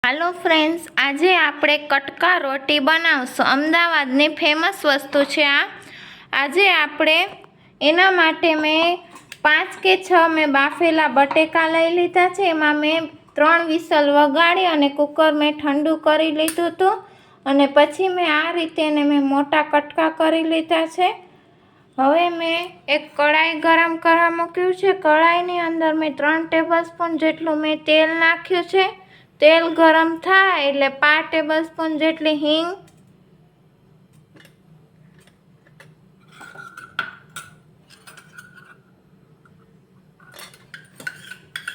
Hello friends, आज आपणे कटका रोटी बनावशुं। अमदावादनी famous वस्तु है आज आपणे एना माटे मैं 5 के 6 में बाफेला बटेका लई लीधा छे। एमां मैं 3 विसल वगाड़ी अने कुकर में ठंडू करी लीधुं हतुं अने पछी मैं आ रीते मैं मोटा कटका करी लीधा छे। हवे मैं एक कढ़ाई गरम करवा मूक्युं छे। कढ़ाईनी अंदर मैं 3 टेबलस्पून जेटलुं मैं तेल नाख्युं छे। तेल गरम थाय एटले 5 टेबलस्पून जेटली हींग,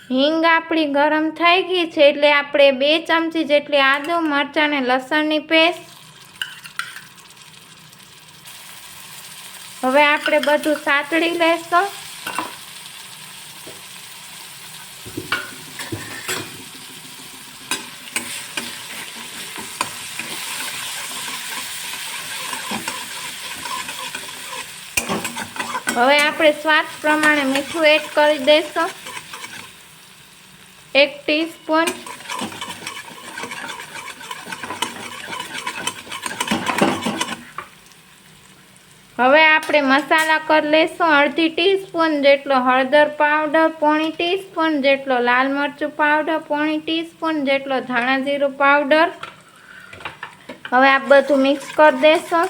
हींग आपणी गरम थई गई छे एटले आपणे 2 चमची जेटली आदु मरचा ने लसणनी पेस्ट। हवे आपणे बधुं सातળી लेशुं। हवे आपणे स्वाद प्रमाणे मीठुं एड करी देशुं, 1 टीस्पून। हवे आपणे मसाला कर लेशुं। अर्धी टीस्पून जेटलो हळदर पाउडर, पौणी टीस्पून जेटलो लाल मरचुं पाउडर, पौणी टीस्पून जेटलो धाणा जीरुं पाउडर। हवे आ बधुं मिक्स कर देशुं।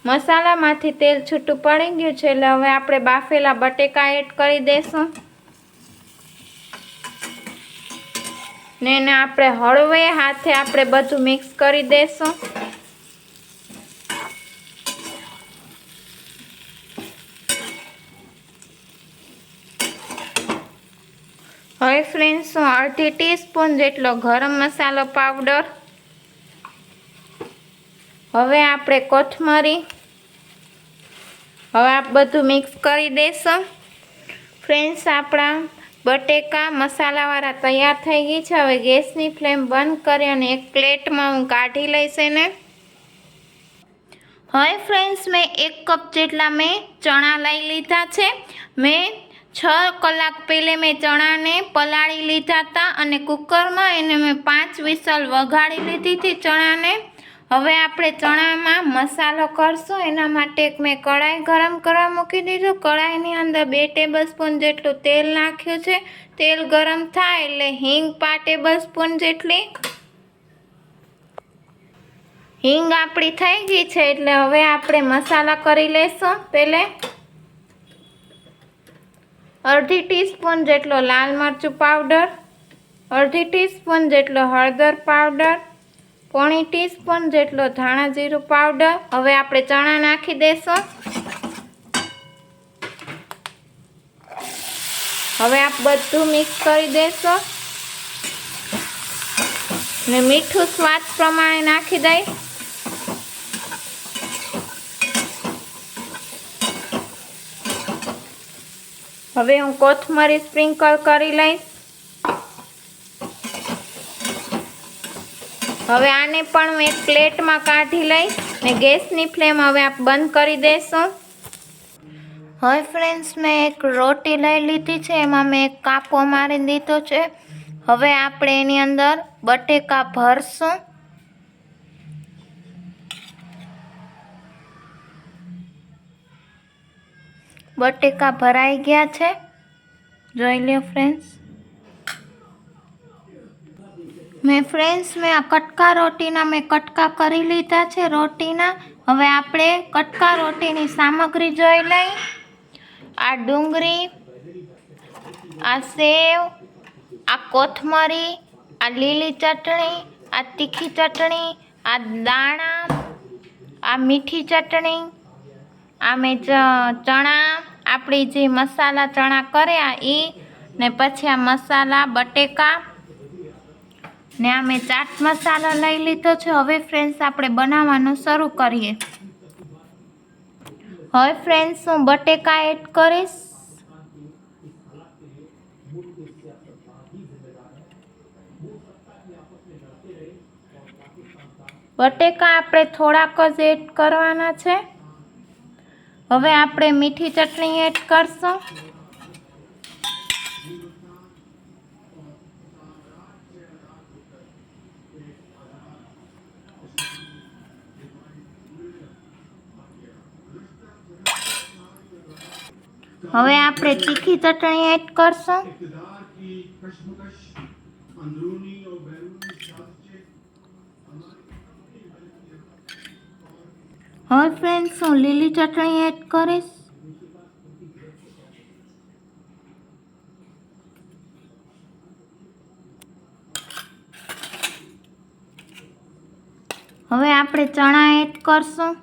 मसाला मांथी तेल छूटું पड़ी गयुं छे એટલે હવે આપણે બાફેલા બટેકા એડ કરી દેશું ને એને આપણે હળવે હાથે આપણે બધું મિક્સ કરી દેશું। હવે ફ્રેન્ડ્સ હું અડધી ટીસ્પૂન જેટલો ગરમ મસાલો પાવડર, હવે આપણે કોથમરી, હવે આ બધું મિક્સ કરી દેશું। ફ્રેન્ડ્સ આપણા બટેકા મસાલાવાળા તૈયાર થઈ ગઈ છે। હવે ગેસની ફ્લેમ બંધ કરી અને એક પ્લેટમાં હું કાઢી લઈશ એને। હવે ફ્રેન્ડ્સ મેં 1 કપ જેટલા મેં ચણા લઈ લીધા છે। મેં 6 કલાક પહેલે મેં ચણાને પલાળી લીધા હતા અને કુકરમાં એને મેં 5 વિસલ વગાડી લીધી હતી ચણાને। હવે આપણે ચણામાં મસાલો કરશું। એના માટે મેં કઢાઈ ગરમ કરવા મૂકી દીધું। કઢાઈની અંદર 2 ટેબલસ્પૂન જેટલું તેલ નાખ્યું છે। તેલ ગરમ થાય એટલે હિંગ 5 ટેબલસ્પૂન જેટલી હિંગ આપણી થઈ ગઈ છે એટલે હવે આપણે મસાલા કરી લઈશું। પહેલે અડધી ટીસ્પૂન જેટલો લાલ મરચું પાવડર, અડધી ટીસ્પૂન જેટલો હળદર પાવડર, पौणी टीस्पून जेटलो धाणा जीरुं पाउडर। हवे आपणे चणा नाखी देशुं। हवे आप बधुं मिक्स करी देशुं ने मीठुं स्वाद प्रमाणे नाखी दईश। हवे हूँ कोथमरी स्प्रिंकल करी लईश। हवे आने पण मैं एक प्लेट में काढ़ी लईश ने गैसनी फ्लेम हवे आप बंद करी देशुं। हवे फ्रेंड्स मैं एक रोटी लई लीधी छे, एमां मैं एक कापो मारी दीधो छे। हवे आपणे एनी अंदर बटेका भरशुं। बटेका भराई गया छे, जोई लो फ्रेंड्स। मैं फ्रेंड्स मैं आ कटका रोटीना मैं कटका करी लीधा छे रोटीना। हवे आपणे कटका रोटीनी सामग्री जोई लई। आ डूंगरी, आ सेव, आ कोथमरी, आ लीली चटणी, आ तीखी चटणी, आ दाणा, आ मीठी चटणी, आ मैं चणा आपणी जे मसाला चणा कर्या ई ने पछी आ मसाला बटेका ने आ मैं चाट मसाला लई लीधो छे। हवे फ्रेंड्स आपणे बनाववानुं शरू करीए। हवे फ्रेंड्स हूँ बटेका एड करीश। बटेका आपणे थोड़ाक ज एड करवाना छे। હવે આપણે મીઠી ચટણી એડ કરશું. હવે આપણે તીખી ચટણી એડ કરશું. હવે ફ્રેન્ડ્સ હું લીલી ચટણી એડ કરીશ. હવે આપણે ચણા એડ કરશું.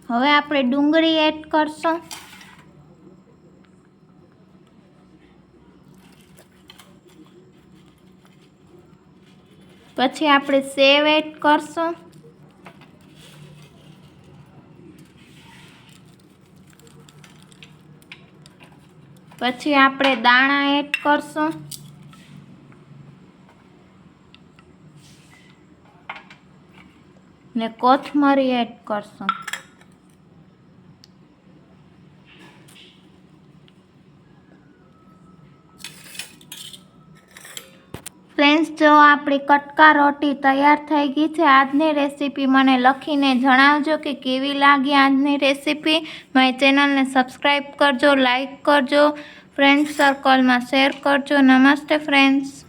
હવે આપણે ડુંગળી એડ કરશું. પછી આપણે સેવ એડ કરશું. પછી આપણે દાણા એડ કરશું. ને કોથમરી એડ કરશું. ફ્રેન્ડ્સ, જો આપણી કટકા રોટી તૈયાર થઈ ગઈ છે. આજની રેસીપી મને લખીને જણાવજો કે કેવી લાગી આજની રેસીપી. મારી ચેનલને સબસ્ક્રાઈબ કરજો, લાઈક કરજો, ફ્રેન્ડ સર્કલમાં શેર કરજો. નમસ્તે ફ્રેન્ડ્સ.